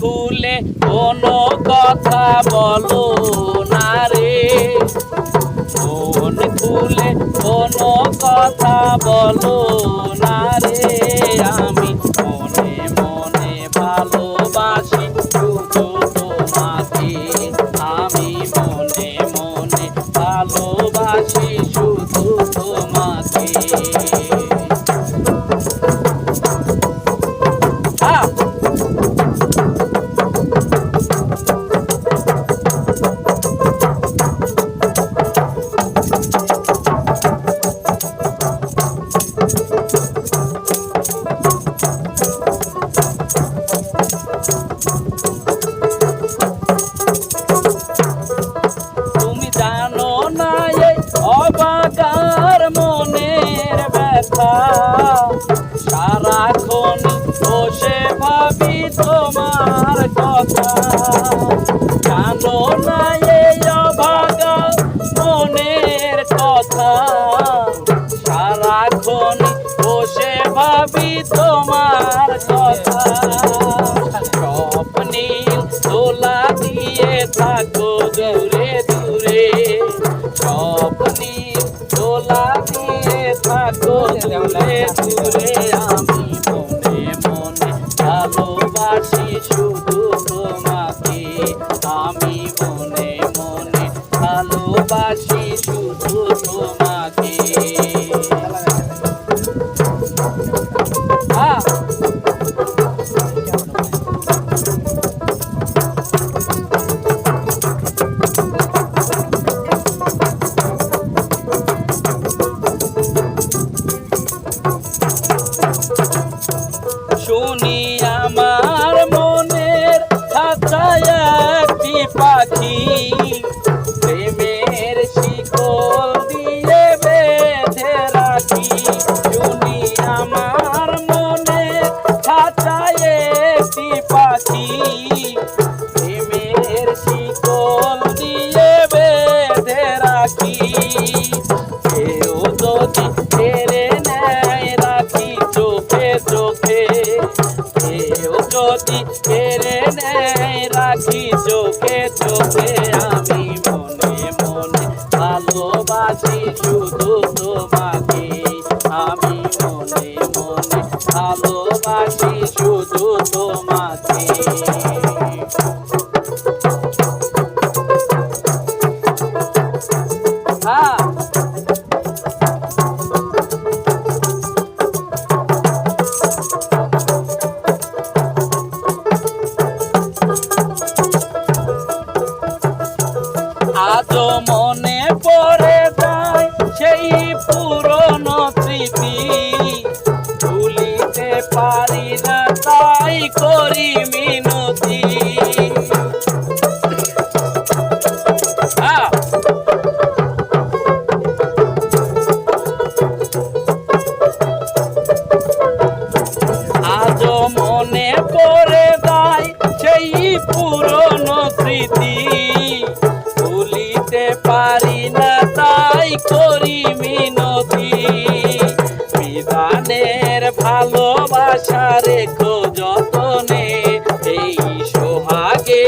খুলে কোনো কথা বলো না রে, মন খুলে কোনো কথা বলো না রে। আমি মনে মনে ভালোবাসি শুধু তোমাকে, আমি মনে মনে ভালোবাসি শুধু তোমাকে। তুমি জানো না এই অবাকার মনের ব্যথা, সারাক্ষণ বসে ভাবি তোমার কথা। জানো না এই অবাকার মনের কথা, সারাক্ষণ বসে ভাবি তোমার কথা। স্বপ্নীল দোলা দিয়ে থাকো দূরে দূরে, স্বপ্নীল দোলা দিয়ে থাকো দূরে দূরে। আমি মনে মনে ভালোবাসি শুধু তোমাকে, আমি মনে মনে ভালোবাসি শুধু তোমাকে। শুনি আমার মনের খাঁচায় একটি পাখি, প্রেমের শিকল দিয়ে বেঁধে রাখি। শুনি আমার মনের খাঁচায় একটি পাখি, প্রেমের শিকল দিয়ে বেঁধে রাখি। কেউ যদি কেড়ে নেয় রাখি চোখে চোখে, কেউ যদি কেড়ে নেয় রাখি চোখে চোখে। আমি মনে মনে ভালোবাসি শুধু তোমাকে, আমি মনে মনে ভালোবাসি শুধু তোমাকে। আজও মনে পড়ে যায় সেই পুরনো স্মৃতি, ভুলিতে পারি না তাই করি মিনতি। আজও মনে পড়ে যায় সেই পুরনো স্মৃতি, ভুলিতে পারি না তাই করি মিনতি। বিধানের ভালোবাসা রেখো যতনে, এই সোহাগে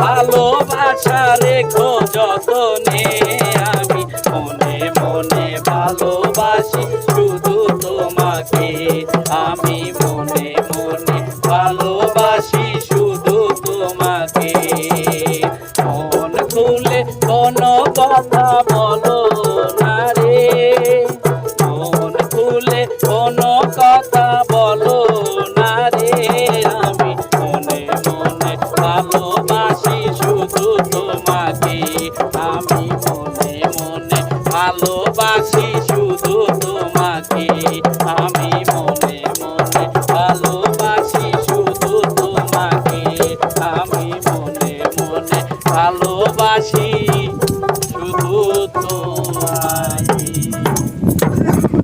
ভালোবাসা রেখো যতনে। আমি মনে মনে ভালোবাসি শুধু তোমাকে, আমি মনে মনে ভালোবাসি শুধু তোমাকে। মন খুলে কোনো কথা বলো